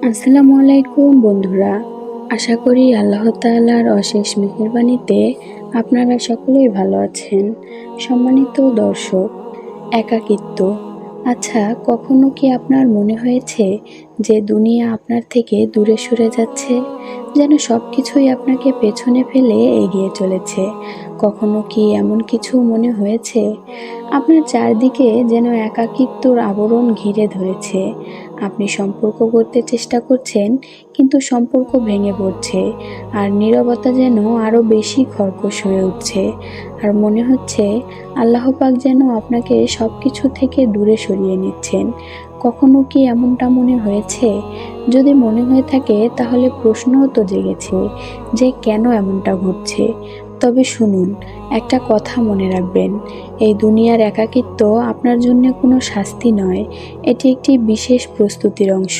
আসসালামু আলাইকুম বন্ধুরা। আশা করি আল্লাহ তাআলার অশেষ মেহেরবানিতে আপনারা সকলেই ভালো আছেন। সম্মানিত দর্শক, একাকিত্ব। আচ্ছা, কখনো কি আপনার মনে হয়েছে যে দুনিয়া আপনার থেকে দূরে সরে যাচ্ছে, যেন সব কিছুই আপনাকে পেছনে ফেলে এগিয়ে চলেছে? কখনো কি এমন কিছু মনে হয়েছে আপনার চারদিকে যেন একাকিত্বর আবরণ ঘিরে ধরেছে? আপনি সম্পর্ক করতে চেষ্টা করছেন, কিন্তু সম্পর্ক ভেঙে পড়ছে, আর নীরবতা যেন আরো বেশি কর্কশ হয়ে উঠছে। আর মনে হচ্ছে আল্লাহ পাক যেন আপনাকে সবকিছু থেকে দূরে সরিয়ে নিচ্ছেন। কখনো কি এমনটা মনে হয়েছে? যদি মনে হয়ে থাকে তাহলে প্রশ্নও তো জেগেছে যে কেন এমনটা ঘটছে। তবে শুনুন, একটা কথা মনে রাখবেন, এই দুনিয়ার একাকিত্ব আপনার জন্য কোনো শাস্তি নয়, এটি একটি বিশেষ প্রস্তুতির অংশ।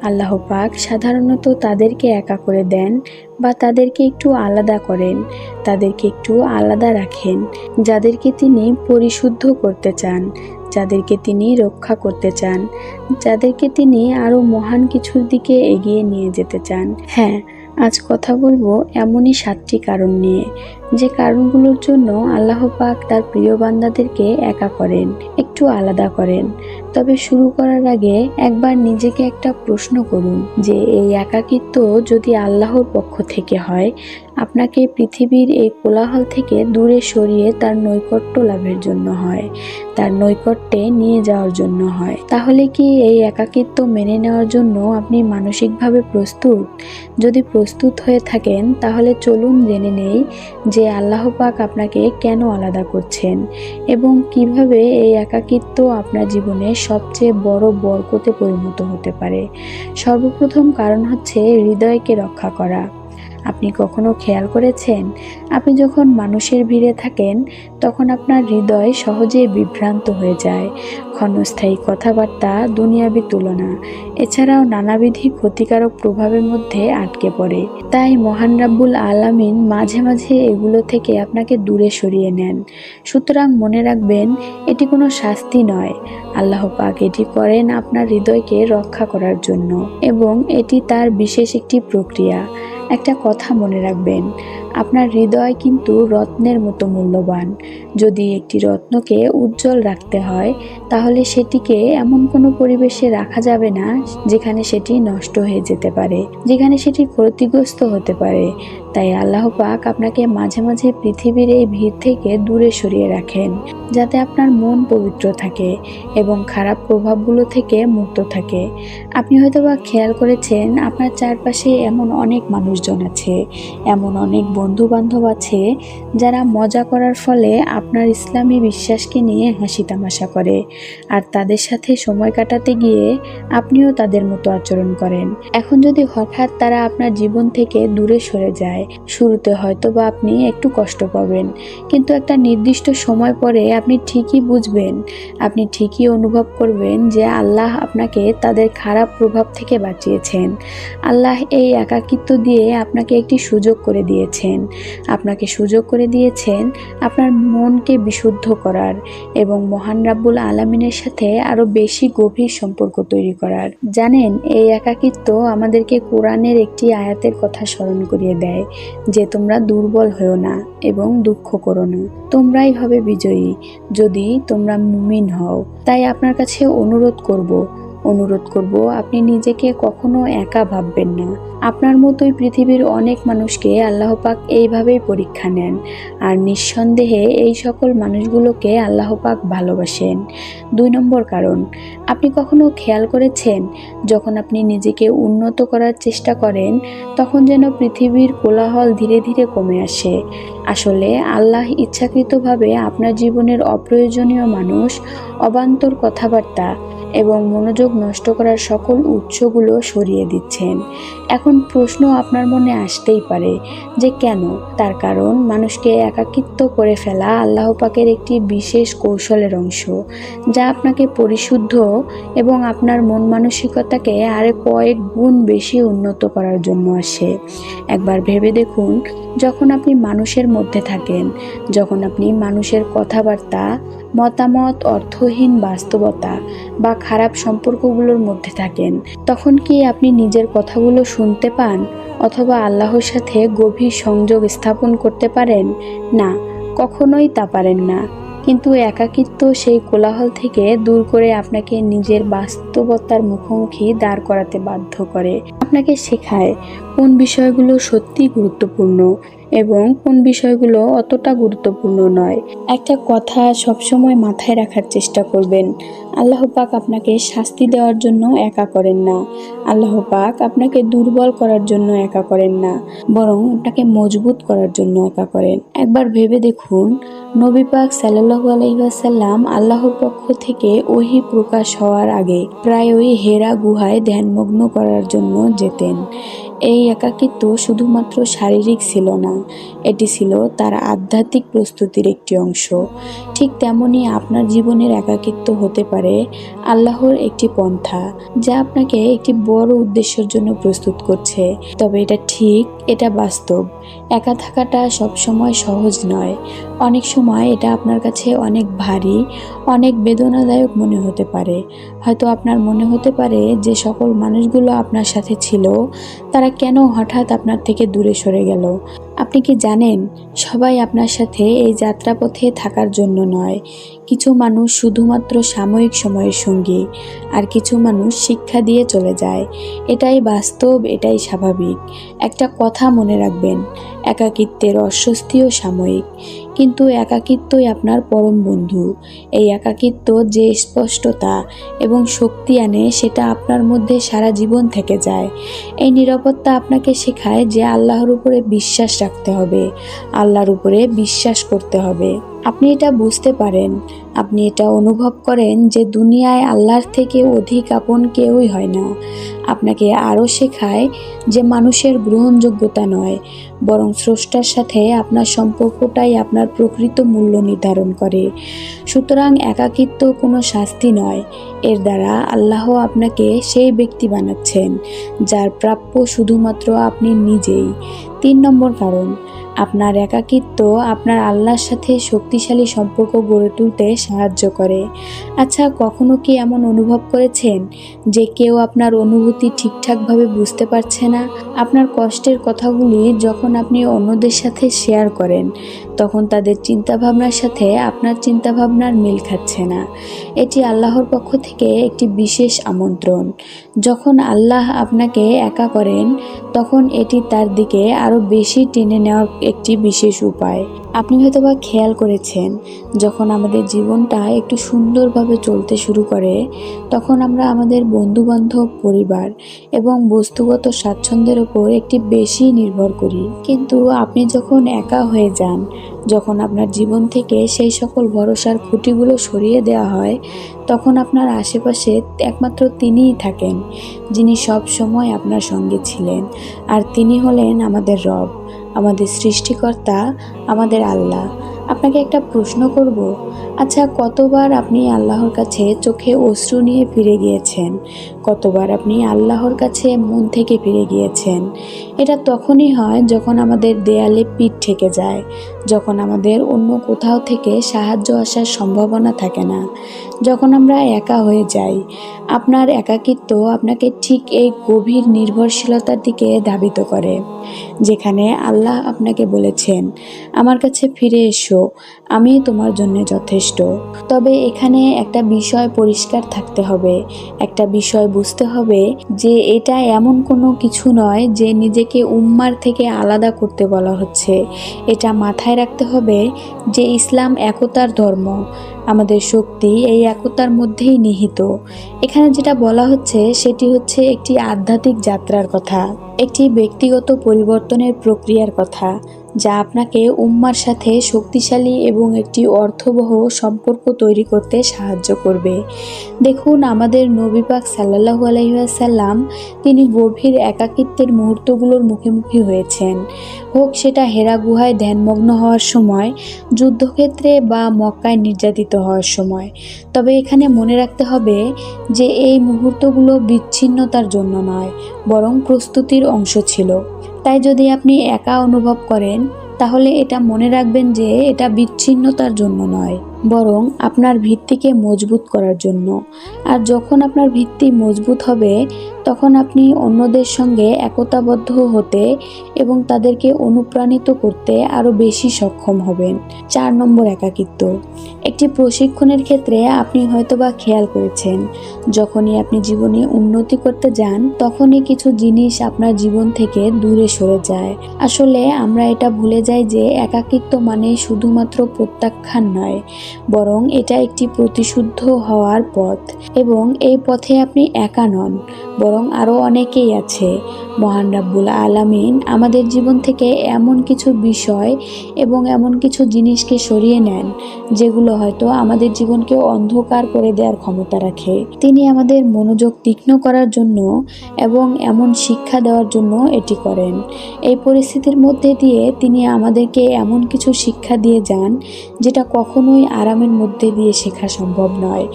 আল্লাহ পাক সাধারণত তাদেরকে একা করে দেন বা তাদেরকে একটু আলাদা করেন, তাদেরকে একটু আলাদা রাখেন, যাদেরকে তিনি পরিশুদ্ধ করতে চান, যাদেরকে তিনি রক্ষা করতে চান, যাদেরকে তিনি আরো মহান কিছুর দিকে এগিয়ে নিয়ে যেতে চান। হ্যাঁ, আজ কথা বলবো এমনই 7টি কারণ নিয়ে, যে কারণগুলোর জন্য আল্লাহ পাক তার প্রিয় বান্দাদেরকে একা করেন, একটু আলাদা করেন। তবে শুরু করার আগে একবার নিজেকে একটা প্রশ্ন করুন, যে এই একাকিত্ব যদি আল্লাহর পক্ষ থেকে হয়, আপনাকে পৃথিবীর এই কোলাহল থেকে দূরে সরিয়ে তার নৈকট্য লাভের জন্য হয়, তার নৈকট্যে নিয়ে যাওয়ার জন্য হয়, তাহলে কি এই একাকিত্ব মেনে নেওয়ার জন্য আপনি মানসিকভাবে প্রস্তুত? যদি প্রস্তুত হয়ে থাকেন তাহলে চলুন জেনে নেই যে আল্লাহ পাক আপনাকে কেন আলাদা করছেন এবং কিভাবে এই একাকিত্ব আপনার জীবনে সবচেয়ে বড় বরকতে পরিণত হতে পারে। সর্বপ্রথম কারণ হচ্ছে হৃদয়কে রক্ষা করা। আপনি কখনো খেয়াল করেছেন, আপনি যখন মানুষের ভিড়ে থাকেন তখন আপনার হৃদয় সহজে বিভ্রান্ত হয়ে যায়। ক্ষণস্থায়ী কথাবার্তা, দুনিয়াবি তুলনা, এছাড়াও নানাবিধি ক্ষতিকারক প্রভাবের মধ্যে আটকে পড়ে। তাই মহান রাব্বুল আলামিন মাঝে মাঝে এগুলো থেকে আপনাকে দূরে সরিয়ে নেন। সুতরাং মনে রাখবেন, এটি কোনো শাস্তি নয়, আল্লাহ পাক এটি করেন আপনার হৃদয়কে রক্ষা করার জন্য, এবং এটি তার বিশেষ একটি প্রক্রিয়া। একটা কথা মনে রাখবেন, আপনার হৃদয় কিন্তু রত্নের মতো মূল্যবান। যদি একটি রত্নকে উজ্জ্বল রাখতে হয়, তাহলে সেটিকে এমন কোনো পরিবেশে রাখা যাবে না যেখানে সেটি নষ্ট হয়ে যেতে পারে, যেখানে সেটি ক্ষতিগ্রস্ত হতে পারে। তাই আল্লাহ পাক আপনাকে মাঝে মাঝে পৃথিবীর এই ভিড় থেকে দূরে সরিয়ে রাখেন, যাতে আপনার মন পবিত্র থাকে এবং খারাপ প্রভাবগুলো থেকে মুক্ত থাকে। আপনি হয়তোবা খেয়াল করেছেন, আপনার চারপাশে এমন অনেক মানুষজন আছে, এমন অনেক বন্ধু বান্ধব আছে যারা মজা করার ফলে আপনার ইসলামী বিশ্বাসকে নিয়ে হাসি তামাশা করে, আর তাদের সাথে সময় কাটাতে গিয়ে আপনিও তাদের মতো আচরণ করেন। এখন যদি হঠাৎ তারা আপনার জীবন থেকে দূরে সরে যায়, শুরুতে হয়তোবা আপনি একটু কষ্ট পাবেন, কিন্তু একটা নির্দিষ্ট সময় পরে আপনি ঠিকই বুঝবেন, আপনি ঠিকই অনুভব করবেন যে আল্লাহ আপনাকে তাদের খারাপ প্রভাব থেকে বাঁচিয়েছেন। আল্লাহ এই একাকিত্ব দিয়ে আপনাকে একটি সুযোগ করে দিয়েছেন, আপনাকে সুযোগ করে দিয়েছেন আপনার মনকে বিশুদ্ধ করার এবং মহান রাব্বুল আলামিনের সাথে আরো বেশি গভীর সম্পর্ক তৈরি করার। জানেন, এই একাকিত্ব আমাদেরকে কোরআনের একটি আয়াতের কথা স্মরণ করিয়ে দেয়, যে তোমরা দুর্বল হও না এবং দুঃখ করো না, তোমরাই হবে বিজয়ী যদি তোমরা মুমিন হও। তাই আপনার কাছে অনুরোধ করব আপনি নিজেকে কখনো একা ভাববেন না। আপনার মতোই পৃথিবীর অনেক মানুষকে আল্লাহ পাক এইভাবেই পরীক্ষা নেন, আর নিঃসন্দেহে এই সকল মানুষগুলোকে আল্লাহ পাক ভালোবাসেন। 2 নম্বর কারণ, আপনি কখনো খেয়াল করেছেন, যখন আপনি নিজেকে উন্নত করার চেষ্টা করেন তখন যেন পৃথিবীর কোলাহল ধীরে ধীরে কমে আসে? আসলে আল্লাহ ইচ্ছাকৃতভাবে আপনার জীবনের অপ্রয়োজনীয় মানুষ, অবান্তর কথাবার্তা এবং মনোযোগ নষ্ট করার সকল উৎসগুলো সরিয়ে দিচ্ছেন। এখন প্রশ্ন আপনার মনে আসতেই পারে যে কেন? তার কারণ, মানুষকে একাকিত্ব করে ফেলা আল্লাহ পাকের একটি বিশেষ কৌশলের অংশ, যা আপনাকে পরিশুদ্ধ এবং আপনার মন মানসিকতাকে আরো কয়েক গুণ বেশি উন্নত করার জন্য আসে। একবার ভেবে দেখুন, যখন আপনি মানুষের মধ্যে থাকেন, যখন আপনি মানুষের কথাবার্তা মতামত, অর্থহীন বাস্তবতা বা খারাপ সম্পর্কগুলোর মধ্যে থাকেন, তখন কি আপনি নিজের কথাগুলো শুনতে পান অথবা আল্লাহর সাথে গভীর সংযোগ স্থাপন করতে পারেন? না, কখনোই তা পারেন না। কিন্তু একাকিত্ব সেই কোলাহল থেকে দূর করে আপনাকে নিজের বাস্তবতার মুখোমুখি দাঁড় করাতে বাধ্য করে। আপনাকে শেখায় কোন বিষয়গুলো সত্যিই গুরুত্বপূর্ণ এবং কোন বিষয়গুলো অতটা গুরুত্বপূর্ণ নয়। একটা কথা সবসময় মাথায় রাখার চেষ্টা করবেন, আল্লাহ পাক আপনাকে শাস্তি দেওয়ার জন্য একা করেন না। আল্লাহ পাক আপনাকে দুর্বল করার জন্য একা করেন না, বরং আপনাকে মজবুত করার জন্য একা করেন। একবার ভেবে দেখুন, নবী পাক সাল্লাল্লাহু আলাইহি ওয়াসাল্লাম আল্লাহর পক্ষ থেকে ওহী প্রকাশ হওয়ার আগে প্রায়ই হেরা গুহায় ধ্যানমগ্ন করার জন্য যেতেন। এই একাকিত্ব শুধুমাত্র শারীরিক ছিল না, এটি ছিল তার আধ্যাত্মিক প্রস্তুতির একটি অংশ। ঠিক তেমনি আপনার জীবনের একাকিত্ব হতে পারে আল্লাহর একটি পন্থা, যা আপনাকে একটি বড় উদ্দেশ্যের জন্য প্রস্তুত করছে। তবে এটা ঠিক, এটা বাস্তব। একা থাকাটা সবসময় সহজ নয়। অনেক সময় এটা আপনার কাছে অনেক ভারী, অনেক বেদনাদায়ক মনে হতে পারে। হয়তো আপনার মনে হতে পারে যে সকল মানুষগুলো আপনার সাথে ছিল, তারা কেন হঠাৎ আপনার থেকে দূরে সরে গেল। আপনি কি জানেন, সবাই আপনার সাথে এই যাত্রাপথে থাকার জন্য নয়। কিছু মানুষ শুধুমাত্র সাময়িক সময়ের সঙ্গী, আর কিছু মানুষ শিক্ষা দিয়ে চলে যায়। এটাই বাস্তব, এটাই স্বাভাবিক। একটা কথা মনে রাখবেন, একাকিত্বের অস্বস্তিও সাময়িক, কিন্তু একাকিত্বই আপনার পরম বন্ধু। এই একাকিত্ব যে স্পষ্টতা এবং শক্তি আনে, সেটা আপনার মধ্যে সারা জীবন থেকে যায়। এই নিরাপত্তা আপনাকে শেখায় যে আল্লাহর উপরে বিশ্বাস রাখতে হবে, আল্লাহর উপরে বিশ্বাস করতে হবে। আপনি এটা বুঝতে পারেন, আপনি এটা অনুভব করেন যে দুনিয়ায় আল্লাহর থেকে অধিক আপন কেউই হয় না। আপনাকে আরও শেখায় যে মানুষের গ্রহণযোগ্যতা নয়, বরং স্রষ্টার সাথে আপনার সম্পর্কটাই আপনার প্রকৃত মূল্য নির্ধারণ করে। সুতরাং একাকিত্ব কোনো শাস্তি নয়, এর দ্বারা আল্লাহ আপনাকে সেই ব্যক্তি বানাচ্ছেন যার প্রাপ্য শুধুমাত্র আপনি নিজেই। 3 নম্বর কারণ, আপনার একাকিত্ব আপনার আল্লাহর সাথে শক্তিশালী সম্পর্ক গড়ে তুলতে সাহায্য করে। আচ্ছা, কখনো কি এমন অনুভব করেছেন যে কেউ আপনার অনুভূতি ঠিকঠাকভাবে বুঝতে পারছে না? আপনার কষ্টের কথাগুলি যখন আপনি অন্যদের সাথে শেয়ার করেন, তখন তাদের চিন্তাভাবনার সাথে আপনার চিন্তাভাবনার মিল খাচ্ছে না। এটি আল্লাহর পক্ষ থেকে একটি বিশেষ আমন্ত্রণ। যখন আল্লাহ আপনাকে একা করেন, তখন এটি তার দিকে আরও বেশি টেনে নেওয়ার একটি বিশেষ উপায়। আপনি হয়তোবা খেয়াল করেছেন, যখন আমাদের জীবনটা একটু সুন্দরভাবে চলতে শুরু করে, তখন আমরা আমাদের বন্ধুবান্ধব, পরিবার এবং বস্তুগত স্বাচ্ছন্দ্যের ওপর একটি বেশি নির্ভর করি। কিন্তু আপনি যখন একা হয়ে যান, যখন আপনার জীবন থেকে সেই সকল ভরসার খুঁটিগুলো সরিয়ে দেওয়া হয়, তখন আপনার আশেপাশে একমাত্র তিনিই থাকেন, যিনি সব সময় আপনার সঙ্গে ছিলেন। আর তিনি হলেন আমাদের রব, আমাদের সৃষ্টিকর্তা, আমাদের আল্লাহ। আপনাকে একটা প্রশ্ন করব, আচ্ছা, কতবার আপনি আল্লাহর কাছে চোখে অশ্রু নিয়ে ফিরে গিয়েছেন? কতবার আপনি আল্লাহর কাছে মন থেকে ফিরে গিয়েছেন? এটা তখনই হয় যখন আমাদের দেয়ালে পিঠ ঠেকে যায়, যখন আমাদের অন্য কোথাও থেকে সাহায্য আসার সম্ভাবনা থাকে না, যখন আমরা একা হয়ে যাই। আপনার একাকিত্ব আপনাকে ঠিক এই গভীর নির্ভরশীলতার দিকে ধাবিত করে, যেখানে আল্লাহ আপনাকে বলেছেন, আমার কাছে ফিরে এসো, আমি তোমার জন্য যথেষ্ট। তবে এখানে একটা বিষয় পরিষ্কার থাকতে হবে, একটা বিষয় বুঝতে হবে যে এটা এমন কোনো কিছু নয় যে নিজেকে উম্মার থেকে আলাদা করতে বলা হচ্ছে। এটা মাথায় রাখতে হবে যে ইসলাম একতার ধর্ম। আমাদের শক্তি এই একতার মধ্যেই নিহিত। এখানে যেটা বলা হচ্ছে সেটি হচ্ছে একটি আধ্যাত্মিক যাত্রার কথা, একটি ব্যক্তিগত পরিবর্তনের প্রক্রিয়ার কথা, যা আপনাকে উম্মার সাথে শক্তিশালী এবং একটি অর্থবহ সম্পর্ক তৈরি করতে সাহায্য করবে। দেখুন, আমাদের নবী পাক সাল্লাল্লাহু আলাইহি ওয়াসাল্লাম, তিনি গভীর একাকিত্বের মুহূর্তগুলোর মুখোমুখি হয়েছেন, হোক সেটা হেরা গুহায় ধ্যানমগ্ন হওয়ার সময়, যুদ্ধক্ষেত্রে বা মক্কায় নির্যাতিত হওয়ার সময়। তবে এখানে মনে রাখতে হবে যে এই মুহূর্তগুলো বিচ্ছিন্নতার জন্য নয়, বরং প্রস্তুতির অংশ ছিল। তাই যদি আপনি একা অনুভব করেন, তাহলে এটা মনে রাখবেন যে এটা বিচ্ছিন্নতার জন্য নয়। বরং আপনার ভিত্তিকে মজবুত করার জন্য। আর যখন আপনার ভিত্তি মজবুত হবে, তখন আপনি অন্যদের সঙ্গে একতাবদ্ধ হতে এবং তাদেরকে অনুপ্রাণিত করতে আরও বেশি সক্ষম হবেন। 4 নম্বর, একাকিত্ব। একটি প্রশিক্ষণের ক্ষেত্রে আপনি হয়তোবা খেয়াল করেছেন, যখনই আপনি জীবনে উন্নতি করতে যান, তখনই কিছু জিনিস আপনার জীবন থেকে দূরে সরে যায়। আসলে আমরা এটা ভুলে যাই যে একাকিত্ব মানে শুধুমাত্র প্রত্যাখ্যান নয়, বরং এটা একটি প্রতিশুদ্ধ হওয়ার পথ। এবং এই পথে আপনি একা নন, বরং আরও অনেকেই আছে। মহান রাব্বুল আলামিন আমাদের জীবন থেকে এমন কিছু বিষয় এবং এমন কিছু জিনিসকে সরিয়ে নেন, যেগুলো হয়তো আমাদের জীবনকে অন্ধকার করে দেওয়ার ক্ষমতা রাখে। তিনি আমাদের মনোযোগ তীক্ষ্ণ করার জন্য এবং এমন শিক্ষা দেওয়ার জন্য এটি করেন। এই পরিস্থিতির মধ্যে দিয়ে তিনি আমাদেরকে এমন কিছু শিক্ষা দিয়ে যান, যেটা কখনোই আরামের মধ্যে দিয়ে শেখা সম্ভব নয়।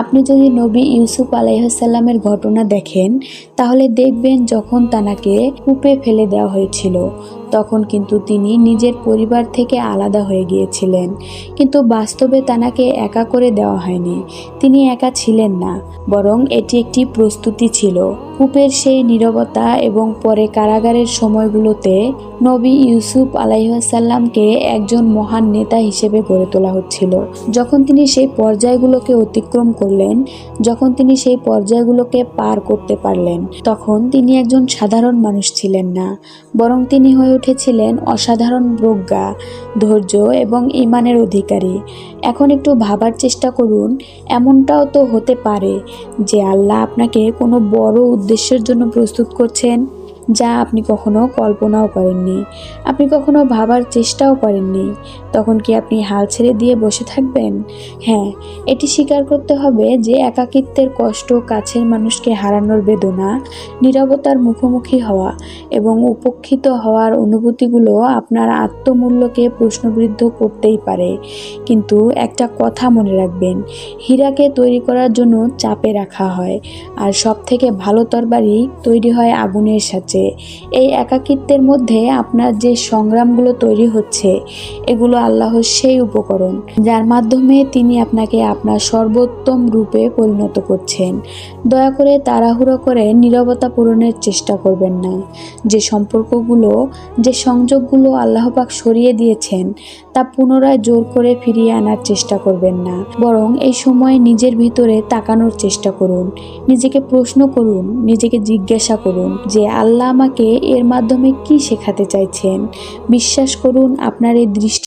আপনি যদি নবী ইউসুফ আলাইহিসসালামের ঘটনা দেখেন, তাহলে দেখবেন যখন তানাকে কূপে ফেলে দেওয়া হয়েছিল, তখন কিন্তু তিনি নিজের পরিবার থেকে আলাদা হয়ে গিয়েছিলেন। কিন্তু বাস্তবে তানাকে একা করে দেওয়া হয়নি। তিনি একা ছিলেন না, বরং এটি একটি প্রস্তুতি ছিল। কূপের সেই নীরবতা এবং পরে কারাগারের সময়গুলোতে নবী ইউসুফ আলাইহিসসালামকে একজন মহান নেতা হিসেবে গড়ে তোলা হচ্ছিল। যখন তিনি সেই পর্যায়গুলোকে অতিক্রম করলেন, যখন তিনি সেই পর্যায়গুলোকে পার করতে পারলেন, তখন তিনি একজন সাধারণ মানুষ ছিলেন না, বরং তিনি হয়ে উঠেছিলেন অসাধারণ প্রজ্ঞা, ধৈর্য এবং ঈমানের অধিকারী। এখন একটু ভাবার চেষ্টা করুন, এমনটাও তো হতে পারে যে আল্লাহ আপনাকে কোনো বড় উদ্দেশ্যের জন্য প্রস্তুত করছেন, যা আপনি কখনো কল্পনাও করেননি, আপনি কখনো ভাবার চেষ্টাও করেননি। তখন কি আপনি হাল ছেড়ে দিয়ে বসে থাকবেন? হ্যাঁ, এটি স্বীকার করতে হবে যে একাকিত্বের কষ্ট, কাছের মানুষকে হারানোর বেদনা, নীরবতার মুখোমুখি হওয়া এবং উপেক্ষিত হওয়ার অনুভূতিগুলো আপনার আত্মমূল্যকে প্রশ্নবিদ্ধ করতেই পারে। কিন্তু একটা কথা মনে রাখবেন, হীরাকে তৈরি করার জন্য চাপে রাখা হয়, আর সবথেকে ভালো তরবারি তৈরি হয় আগুনের সাথে। এই একাকিত্বের মধ্যে আপনার যে সংগ্রামগুলো তৈরি হচ্ছে, এগুলো আল্লাহর সেই উপকরণ, যার মাধ্যমে তিনি আপনাকে আপনার সর্বোত্তম রূপে পরিণত করছেন। দয়া করে তাড়াহুড়ো করে নীরবতা পূরণের চেষ্টা করবেন না। যে সম্পর্কগুলো, যে সংযোগগুলো আল্লাহ পাক সরিয়ে দিয়েছেন, তা পুনরায় জোর করে ফিরিয়ে আনার চেষ্টা করবেন না, বরং এই সময় নিজের ভিতরে তাকানোর চেষ্টা করুন। নিজেকে প্রশ্ন করুন, নিজেকে জিজ্ঞাসা করুন যে আল্লাহ আমাকে এর মাধ্যমে কি শেখাতে চাইছেন। বিশ্বাস করুন, আপনার এই দৃষ্টি